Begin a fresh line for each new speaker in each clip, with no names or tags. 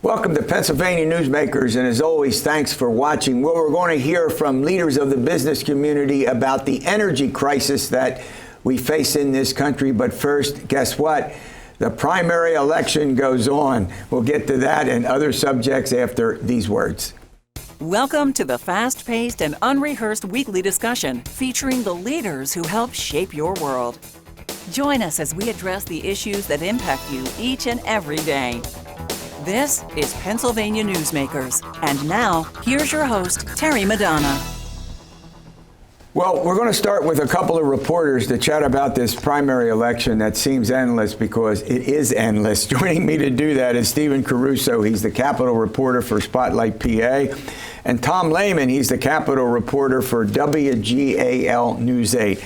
Welcome to Pennsylvania Newsmakers, and as always, thanks for watching. Well, we're going to hear from leaders of the business community about the energy crisis that we face in this country. But first, guess what? The primary election goes on. We'll get to that and other subjects after these words.
Welcome to the fast-paced and unrehearsed weekly discussion featuring the leaders who help shape your world. Join us as we address the issues that impact you each and every day. This is Pennsylvania Newsmakers. And now, here's your host, Terry Madonna.
Well, we're going to start with a couple of reporters to chat about this primary election that seems endless because it is endless. Joining me to do that is Stephen Caruso. He's the Capitol reporter for Spotlight PA. And Tom Lehman, he's the Capitol reporter for WGAL News 8.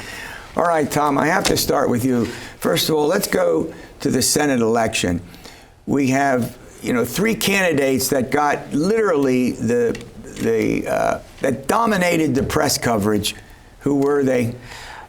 All right, Tom, I have to start with you. First of all, let's go to the Senate election. We have, three candidates that got literally that dominated the press coverage. Who were they?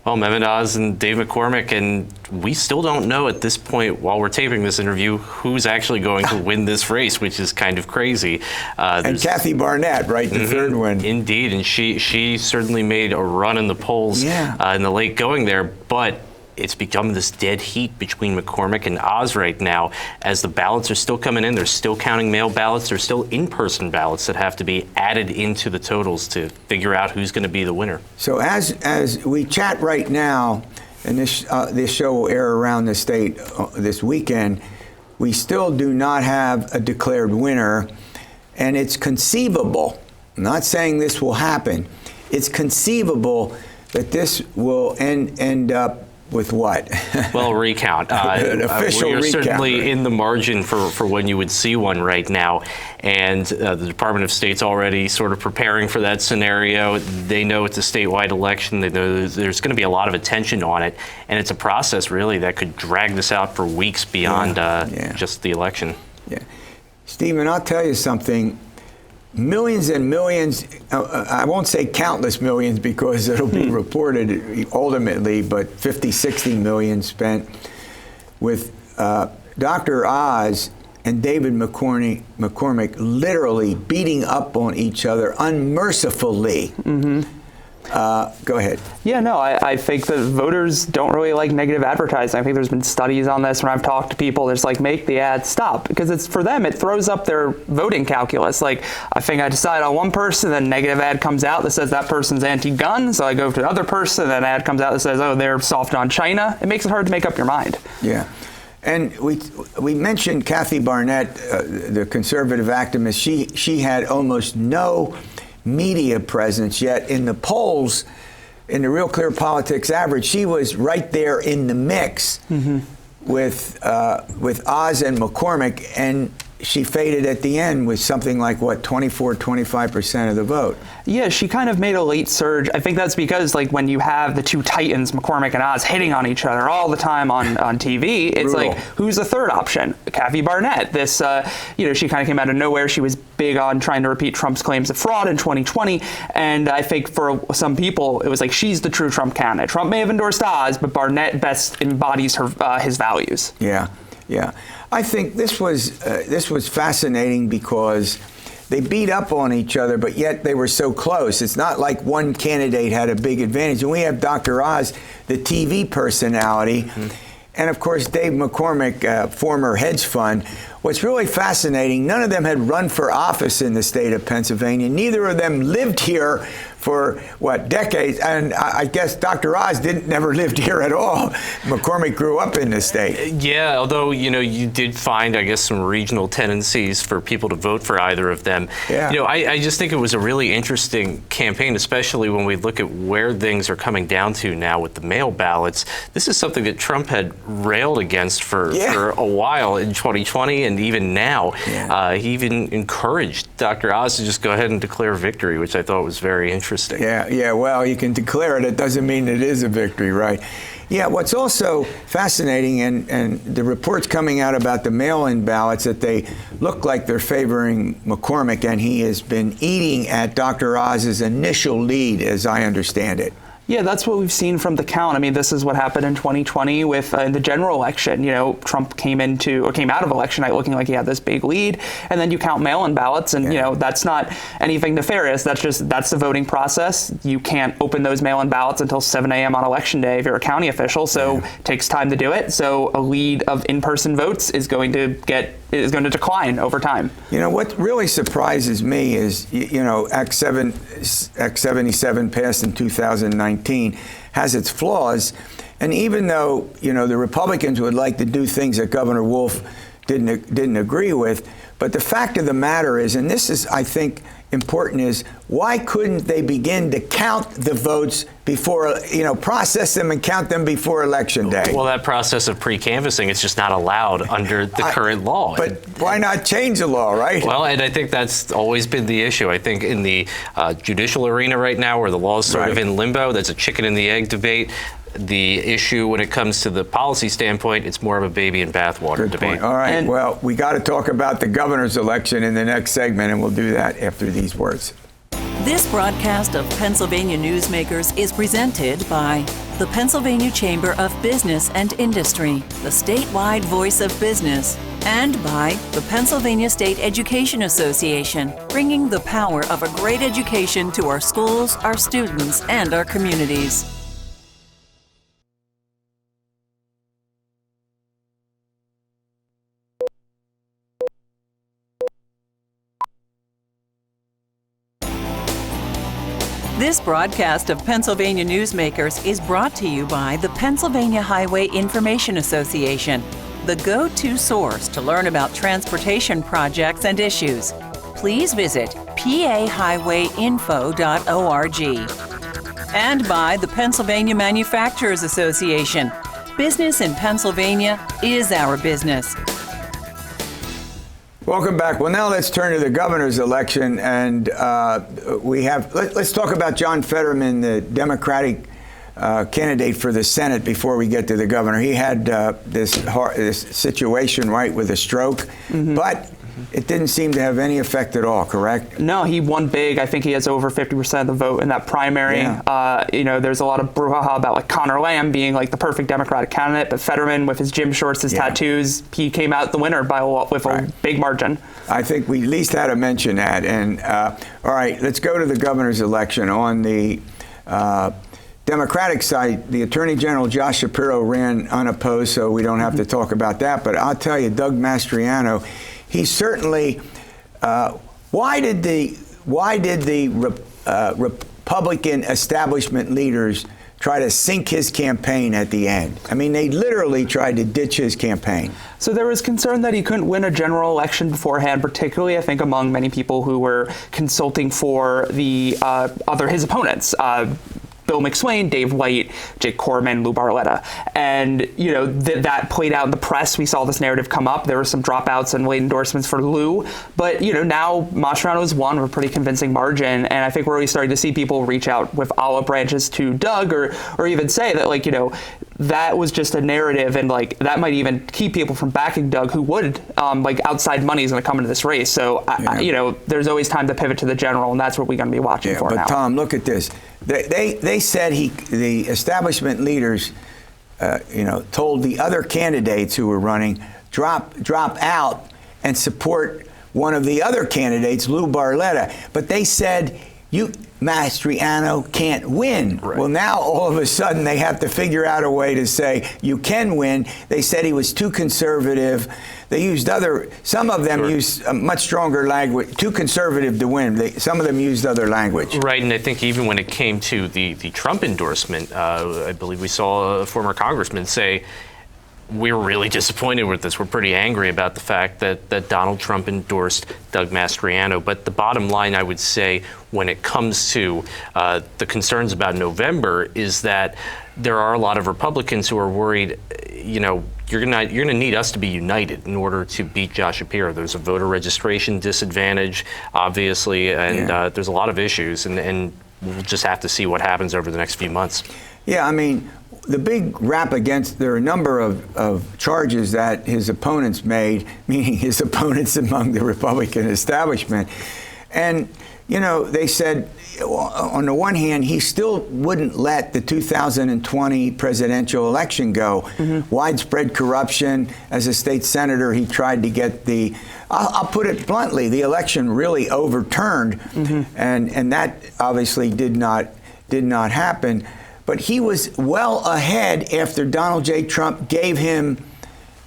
Well, Mehmet Oz and Dave McCormick, and we still don't know at this point, while we're taping this interview, who's actually going to win this race, which is kind of crazy.
And Kathy Barnett, right, the third one.
Indeed, and she certainly made a run in the polls in the late going there, but it's become this dead heat between McCormick and Oz right now as the ballots are still coming in. They're still counting mail ballots. There's still in-person ballots that have to be added into the totals to figure out who's going to be the winner.
So as we chat right now, and this show will air around the state this weekend, we still do not have a declared winner, and it's conceivable, I'm not saying this will happen, it's conceivable that this will end up with what?
Well, recount.
An official
recount. We're certainly in the margin for when you would see one right now. And the Department of State's already sort of preparing for that scenario. They know it's a statewide election. They know there's going to be a lot of attention on it. And it's a process, really, that could drag this out for weeks beyond just the election. Yeah.
Stephen, I'll tell you something. Millions and millions, I won't say countless millions because it'll be reported ultimately, but 50, 60 million spent with Dr. Oz and David McCormick literally beating up on each other unmercifully. Go ahead.
Yeah, no, I think that voters don't really like negative advertising. I think there's been studies on this when I've talked to people. There's like, make the ad stop, because it's for them, it throws up their voting calculus. Like, I think I decide on one person, then negative ad comes out that says that person's anti-gun. So I go to another person, then ad comes out that says, oh, they're soft on China. It makes it hard to make up your mind.
Yeah. And we mentioned Kathy Barnett, the conservative activist. She had almost no media presence, yet in the polls, in the Real Clear Politics average, she was right there in the mix with Oz and McCormick, and she faded at the end with something like, 25% of the vote.
Yeah, she kind of made a late surge. I think that's because, like, when you have the two titans, McCormick and Oz, hitting on each other all the time on TV, it's
brutal.
like, who's the third option? Kathy Barnett. This, she kind of came out of nowhere. She was big on trying to repeat Trump's claims of fraud in 2020, and I think for some people, it was like, she's the true Trump candidate. Trump may have endorsed Oz, but Barnett best embodies his values.
Yeah. I think this was fascinating because they beat up on each other, but yet they were so close. It's not like one candidate had a big advantage. And we have Dr. Oz, the TV personality, and of course Dave McCormick, former hedge fund. What's really fascinating, none of them had run for office in the state of Pennsylvania. Neither of them lived here for, decades? And I guess Dr. Oz never lived here at all. McCormick grew up in the state.
Yeah, although, you did find, I guess, some regional tendencies for people to vote for either of them.
Yeah.
I just think it was a really interesting campaign, especially when we look at where things are coming down to now with the mail ballots. This is something that Trump had railed against for a while in 2020 and even now.
Yeah.
He even encouraged Dr. Oz to just go ahead and declare victory, which I thought was very interesting.
Yeah, well, you can declare it. It doesn't mean it is a victory, right? Yeah, what's also fascinating, and the reports coming out about the mail-in ballots, that they look like they're favoring McCormick, and he has been eating at Dr. Oz's initial lead, as I understand it.
Yeah, that's what we've seen from the count. I mean, this is what happened in 2020 with the general election. You know, Trump came out of election night looking like he had this big lead, and then you count mail-in ballots, and you know, that's not anything nefarious. That's the voting process. You can't open those mail-in ballots until 7 a.m. on election day if you're a county official, so it takes time to do it. So a lead of in-person votes is going to decline over time.
You know, what really surprises me is, you know, Act 77 passed in 2019 has its flaws, and even though, you know, the Republicans would like to do things that Governor Wolf didn't agree with, but the fact of the matter is, and this is, I think, important, is why couldn't they begin to count the votes before, you know, process them and count them before Election Day?
Well, that process of pre-canvassing is just not allowed under the current law.
But why not change the law, right?
Well, and I think that's always been the issue. I think in the judicial arena right now, where the law is sort of in limbo, that's a chicken and the egg debate. The issue when it comes to the policy standpoint, it's more of a baby and bathwater debate.
All right, well, we got to talk about the governor's election in the next segment, and we'll do that after these words.
This broadcast of Pennsylvania Newsmakers is presented by the Pennsylvania Chamber of Business and Industry, the statewide voice of business, and by the Pennsylvania State Education Association, bringing the power of a great education to our schools, our students, and our communities. This broadcast of Pennsylvania Newsmakers is brought to you by the Pennsylvania Highway Information Association, the go-to source to learn about transportation projects and issues. Please visit pahighwayinfo.org. And by the Pennsylvania Manufacturers Association. Business in Pennsylvania is our business.
Welcome back. Well, now let's turn to the governor's election, and let's talk about John Fetterman, the Democratic candidate for the Senate, before we get to the governor. He had this situation, right, with a stroke, but it didn't seem to have any effect at all, correct?
No, he won big. I think he has over 50% of the vote in that primary. Yeah. You know, there's a lot of brouhaha about like Connor Lamb being like the perfect Democratic candidate, but Fetterman with his gym shorts, his tattoos, he came out the winner with a big margin. I
think we at least had to mention that. And all right, let's go to the governor's election. On the Democratic side, the Attorney General Josh Shapiro ran unopposed, so we don't have to talk about that. But I'll tell you, Doug Mastriano, he certainly. Why did the Republican establishment leaders try to sink his campaign at the end? I mean, they literally tried to ditch his campaign.
So there was concern that he couldn't win a general election beforehand, particularly, I think, among many people who were consulting for the his opponents. Bill McSwain, Dave White, Jake Corman, Lou Barletta. And, you know, that played out in the press. We saw this narrative come up. There were some dropouts and late endorsements for Lou. But, you know, now Mastriano's won with a pretty convincing margin. And I think we're already starting to see people reach out with olive branches to Doug or even say that, like, you know, that was just a narrative, and like that might even keep people from backing Doug, who would like outside money is going to come into this race. So you know, there's always time to pivot to the general, and that's what we're going to be watching for now.
But Tom, look at this. They said the establishment leaders, you know, told the other candidates who were running drop out and support one of the other candidates, Lou Barletta. But they said Mastriano can't win. Right. Well, now all of a sudden they have to figure out a way to say you can win. They said he was too conservative. They used some of them used a much stronger language, too conservative to win. Some of them used other language.
Right, and I think even when it came to the Trump endorsement, I believe we saw a former congressman say, we're really disappointed with this. We're pretty angry about the fact that Donald Trump endorsed Doug Mastriano. But the bottom line, I would say, when it comes to the concerns about November, is that there are a lot of Republicans who are worried, you know, you're gonna need us to be united in order to beat Josh Shapiro. There's a voter registration disadvantage, obviously, and there's a lot of issues, and we'll just have to see what happens over the next few months.
Yeah, I mean, the big rap against, there are a number of charges that his opponents made, meaning his opponents among the Republican establishment. And, they said, on the one hand, he still wouldn't let the 2020 presidential election go. Widespread corruption. As a state senator, he tried to get I'll put it bluntly, the election really overturned, and that obviously did not happen. But he was well ahead after Donald J. Trump gave him,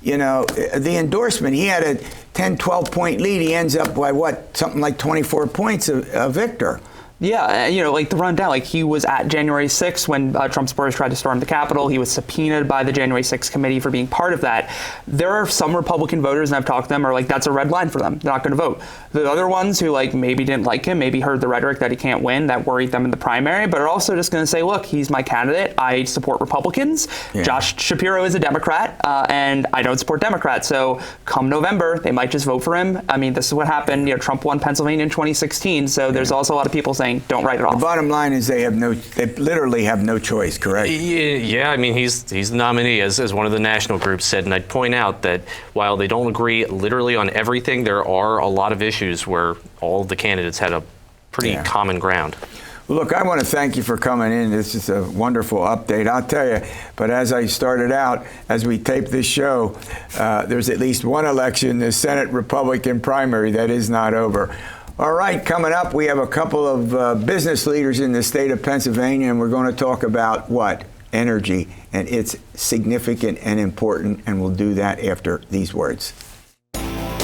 the endorsement. He had a 10, 12-point lead. He ends up by something like 24 points a victor.
Yeah, like the rundown, like he was at January 6th when Trump supporters tried to storm the Capitol. He was subpoenaed by the January 6th committee for being part of that. There are some Republican voters, and I've talked to them, are like, that's a red line for them. They're not going to vote. The other ones who maybe didn't like him, maybe heard the rhetoric that he can't win, that worried them in the primary, but are also just going to say, look, he's my candidate. I support Republicans. Yeah. Josh Shapiro is a Democrat, and I don't support Democrats. So come November, they might just vote for him. I mean, this is what happened. Trump won Pennsylvania in 2016. So there's also a lot of people saying, don't write it off.
The bottom line is they literally have no choice, correct?
Yeah, I mean, he's the nominee, as one of the national groups said, and I'd point out that while they don't agree literally on everything, there are a lot of issues where all of the candidates had a pretty common ground.
Well, look, I want to thank you for coming in. This is a wonderful update, I'll tell you. But as I started out, as we tape this show, there's at least one election, the Senate Republican primary, that is not over. All right, coming up, we have a couple of business leaders in the state of Pennsylvania, and we're going to talk about what? Energy, and it's significant and important, and we'll do that after these words.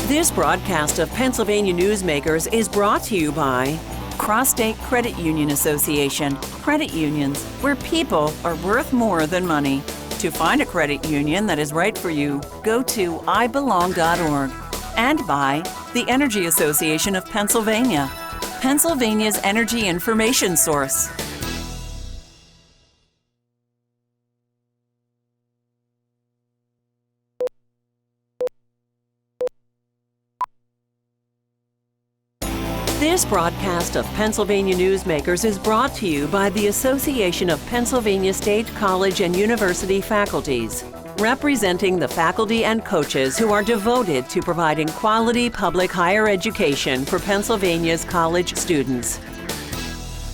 This broadcast of Pennsylvania Newsmakers is brought to you by Cross-State Credit Union Association. Credit unions, where people are worth more than money. To find a credit union that is right for you, go to ibelong.org. And by the Energy Association of Pennsylvania, Pennsylvania's energy information source. This broadcast of Pennsylvania Newsmakers is brought to you by the Association of Pennsylvania State College and University Faculties, representing the faculty and coaches who are devoted to providing quality public higher education for Pennsylvania's college students.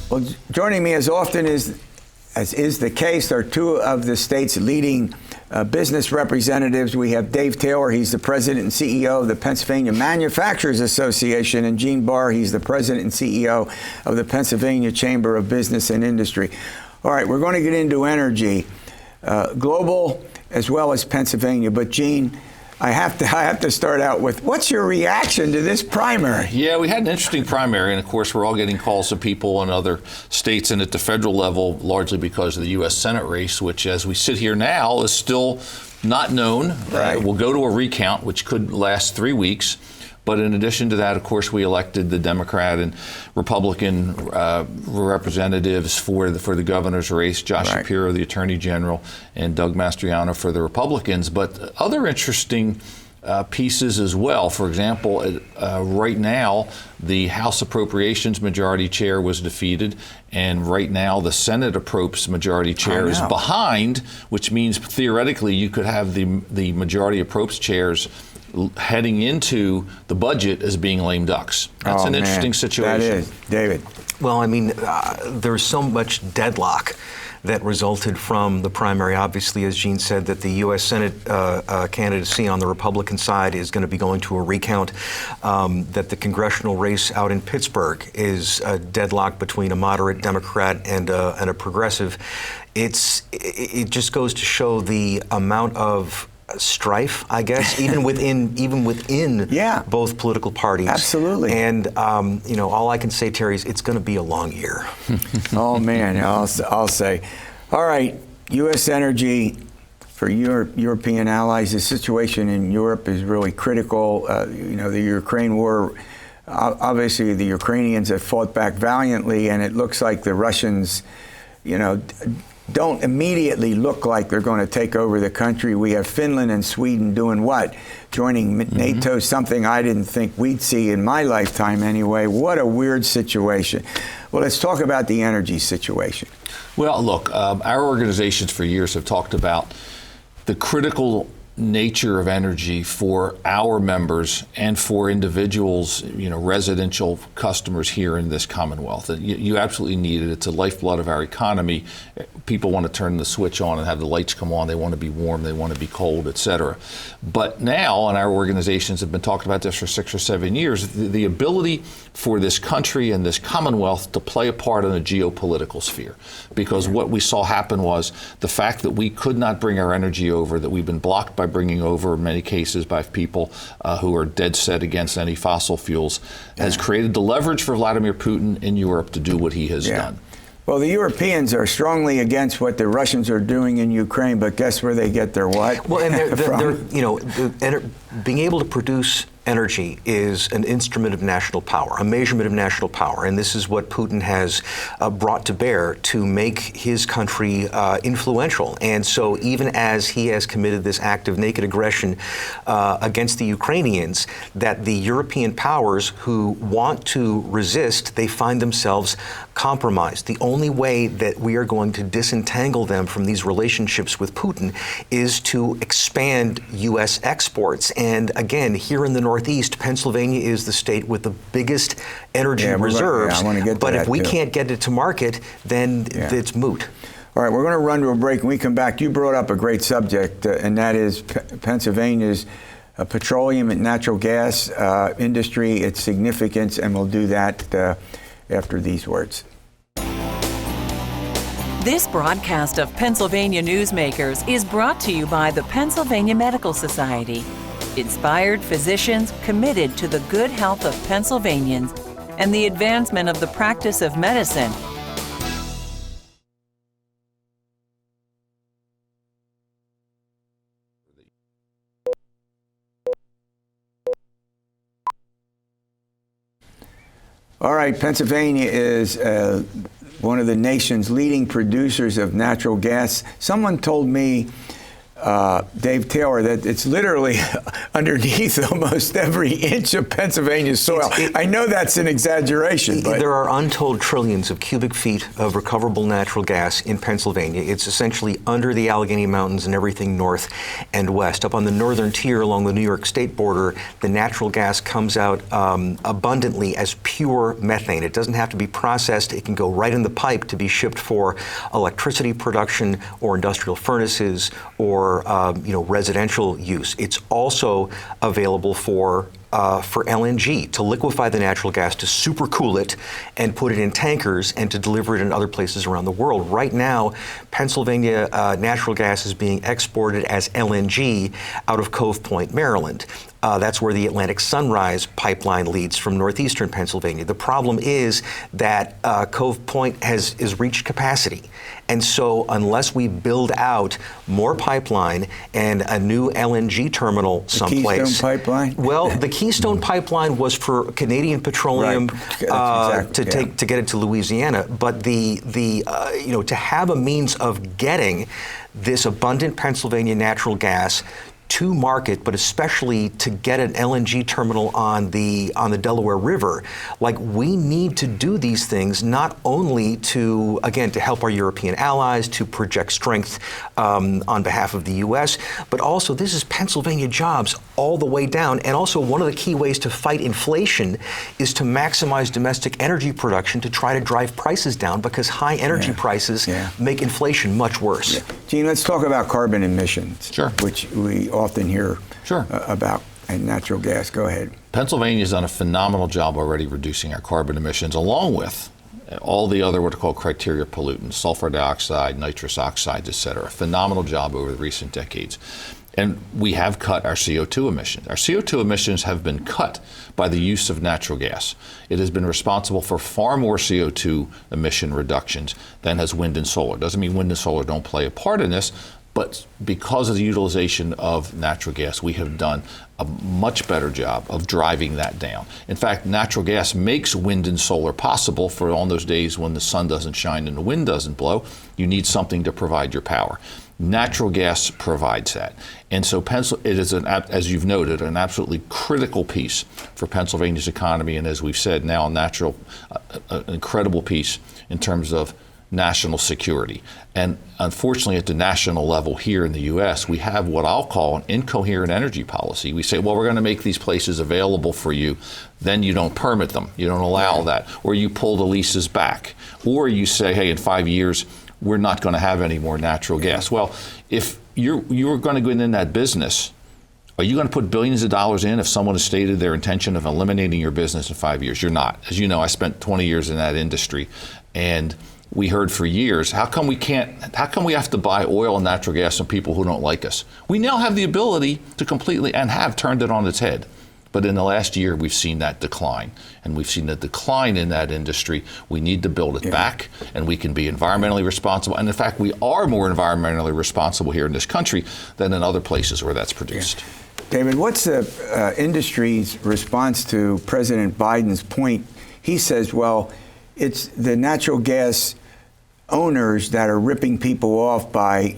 Well, joining me as often as is the case are two of the state's leading business representatives. We have Dave Taylor, he's the president and CEO of the Pennsylvania Manufacturers Association, and Gene Barr, he's the president and CEO of the Pennsylvania Chamber of Business and Industry. All right, we're going to get into energy, global as well as Pennsylvania. But Gene, I have to start out with, what's your reaction to this primary?
Yeah, we had an interesting primary, and of course we're all getting calls from people in other states and at the federal level, largely because of the U.S. Senate race, which as we sit here now is still not known.
Right.
We'll go to a recount, which could last 3 weeks. But in addition to that, of course, we elected the Democrat and Republican representatives for the governor's race, Josh Shapiro, the Attorney General, and Doug Mastriano for the Republicans. But other interesting pieces as well. For example, right now, the House Appropriations Majority Chair was defeated, and right now the Senate Approps Majority Chair is behind, which means theoretically you could have the Majority Approps chairs heading into the budget as being lame ducks. That's an interesting situation.
That is. David.
Well, I mean, there's so much deadlock that resulted from the primary. Obviously, as Gene said, that the U.S. Senate candidacy on the Republican side is going to be going to a recount, that the congressional race out in Pittsburgh is deadlocked between a moderate Democrat and a progressive. It just goes to show the amount of strife, I guess, even within both political parties.
Absolutely.
And all I can say, Terry, is it's going to be a long year.
Oh man, I'll say. All right, U.S. energy for European allies. The situation in Europe is really critical. The Ukraine war. Obviously, the Ukrainians have fought back valiantly, and it looks like the Russians, don't immediately look like they're going to take over the country. We have Finland and Sweden doing what? Joining NATO, something I didn't think we'd see in my lifetime anyway. What a weird situation. Well, let's talk about the energy situation.
Well, look, our organizations for years have talked about the critical nature of energy for our members and for individuals, residential customers here in this Commonwealth. You absolutely need it. It's a lifeblood of our economy. People want to turn the switch on and have the lights come on. They want to be warm. They want to be cold, et cetera. But now, and our organizations have been talking about this for 6 or 7 years, the ability for this country and this Commonwealth to play a part in a geopolitical sphere. Because what we saw happen was the fact that we could not bring our energy over, that we've been blocked by bringing over, in many cases, by people who are dead set against any fossil fuels, has created the leverage for Vladimir Putin in Europe to do what he has done.
Well, the Europeans are strongly against what the Russians are doing in Ukraine, but guess where they get their what?
Well, and being able to produce energy is an instrument of national power, a measurement of national power. And this is what Putin has brought to bear to make his country influential. And so even as he has committed this act of naked aggression against the Ukrainians, that the European powers who want to resist, they find themselves compromised. The only way that we are going to disentangle them from these relationships with Putin is to expand U.S. exports. And again, here in the Northeast, Pennsylvania is the state with the biggest energy reserves. But if we can't get it to market, then it's moot.
All right, we're going to run to a break. When we come back, you brought up a great subject, and that is Pennsylvania's petroleum and natural gas industry, its significance, and we'll do that after these words.
This broadcast of Pennsylvania Newsmakers is brought to you by the Pennsylvania Medical Society. Inspired physicians committed to the good health of Pennsylvanians and the advancement of the practice of medicine.
All right, Pennsylvania is one of the nation's leading producers of natural gas. Someone told me, Dave Taylor, that it's literally underneath almost every inch of Pennsylvania's soil. I know that's an exaggeration, but
there are untold trillions of cubic feet of recoverable natural gas in Pennsylvania. It's essentially under the Allegheny Mountains and everything north and west. Up on the northern tier along the New York state border, the natural gas comes out abundantly as pure methane. It doesn't have to be processed. It can go right in the pipe to be shipped for electricity production or industrial furnaces or residential use. It's also available for LNG, to liquefy the natural gas, to supercool it and put it in tankers and to deliver it in other places around the world. Right now, Pennsylvania natural gas is being exported as LNG out of Cove Point, Maryland. That's where the Atlantic Sunrise pipeline leads from northeastern Pennsylvania. The problem is that Cove Point has reached capacity. And so unless we build out more pipeline and a new LNG terminal someplace.
The Keystone Pipeline?
Well, the Keystone Pipeline was for Canadian Petroleum to get it to Louisiana. But to have a means of getting this abundant Pennsylvania natural gas to market, but especially to get an LNG terminal on the Delaware River, we need to do these things not only to help our European allies, to project strength on behalf of the U.S., but also this is Pennsylvania jobs all the way down. And also one of the key ways to fight inflation is to maximize domestic energy production to try to drive prices down, because high energy prices make inflation much worse.
Gene, let's talk about carbon emissions, which we often hear about, and natural gas. Go ahead.
Pennsylvania's done a phenomenal job already reducing our carbon emissions, along with all the other what are called criteria pollutants, sulfur dioxide, nitrous oxides, et cetera. Phenomenal job over the recent decades. And we have cut our CO2 emissions. Our CO2 emissions have been cut by the use of natural gas. It has been responsible for far more CO2 emission reductions than has wind and solar. Doesn't mean wind and solar don't play a part in this, but because of the utilization of natural gas, we have done a much better job of driving that down. In fact, natural gas makes wind and solar possible for on those days when the sun doesn't shine and the wind doesn't blow. You need something to provide your power. Natural gas provides that. And so it is, as you've noted, an absolutely critical piece for Pennsylvania's economy. And as we've said, now an incredible piece in terms of national security. And unfortunately, at the national level here in the U.S., we have what I'll call an incoherent energy policy. We say, well, we're going to make these places available for you. Then you don't permit them. You don't allow that. Or you pull the leases back. Or you say, hey, in 5 years, we're not going to have any more natural gas. Well, if you're going to go in that business, are you going to put billions of dollars in if someone has stated their intention of eliminating your business in 5 years? You're not. As you know, I spent 20 years in that industry, and we heard for years, how come we have to buy oil and natural gas from people who don't like us? We now have the ability to completely, and have turned it on its head. But in the last year, we've seen that decline. And we've seen the decline in that industry. We need to build it back, and we can be environmentally responsible. And in fact, we are more environmentally responsible here in this country than in other places where that's produced.
Yeah. David, what's the industry's response to President Biden's point? He says, well, it's the natural gas owners that are ripping people off by,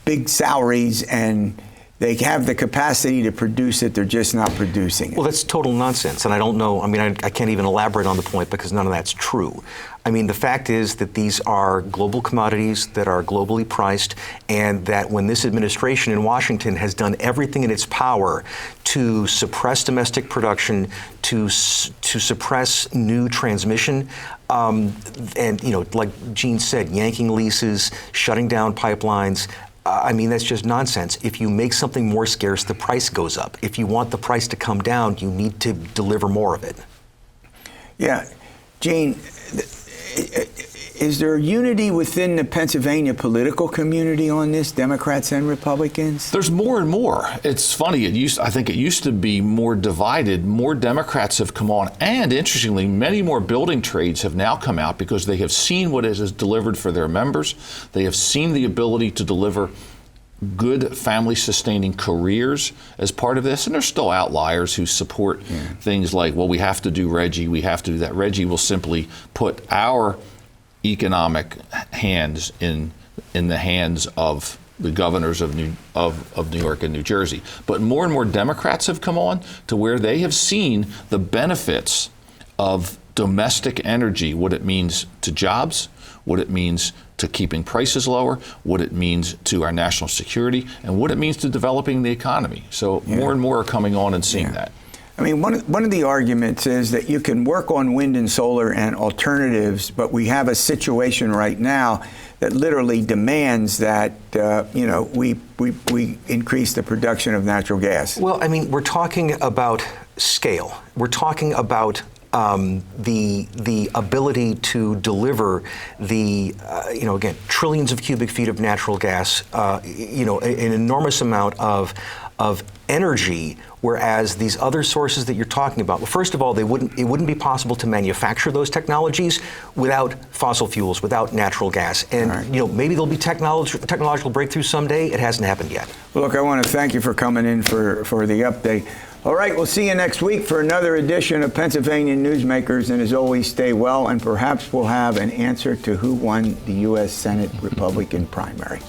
big salaries, and they have the capacity to produce it. They're just not producing it.
Well, that's total nonsense. And I don't know. I mean, I can't even elaborate on the point because none of that's true. I mean, the fact is that these are global commodities that are globally priced, and that when this administration in Washington has done everything in its power to suppress domestic production, to suppress new transmission, and, like Gene said, yanking leases, shutting down pipelines, I mean, that's just nonsense. If you make something more scarce, the price goes up. If you want the price to come down, you need to deliver more of it.
Yeah. Gene, is there unity within the Pennsylvania political community on this, Democrats and Republicans?
There's more and more. It's funny. I think it used to be more divided. More Democrats have come on. And interestingly, many more building trades have now come out because they have seen what it has delivered for their members. They have seen the ability to deliver good family-sustaining careers as part of this. And there's still outliers who support things like, well, we have to do RGGI, we have to do that. RGGI will simply put our economic hands in the hands of the governors of New York and New Jersey. But more and more Democrats have come on to where they have seen the benefits of domestic energy, what it means to jobs, what it means to keeping prices lower, what it means to our national security, and what it means to developing the economy. So more and more are coming on and seeing that.
I mean, one of the arguments is that you can work on wind and solar and alternatives, but we have a situation right now that literally demands that we increase the production of natural gas.
Well, I mean, we're talking about scale. We're talking about the ability to deliver again, trillions of cubic feet of natural gas, an enormous amount of energy, whereas these other sources that you're talking about, well, first of all, it wouldn't be possible to manufacture those technologies without fossil fuels, without natural gas. And maybe there'll be technological breakthrough someday. It hasn't happened yet.
Well, look, I want to thank you for coming in for the update. All right, we'll see you next week for another edition of Pennsylvania Newsmakers. And as always, stay well, and perhaps we'll have an answer to who won the U.S. Senate Republican primary.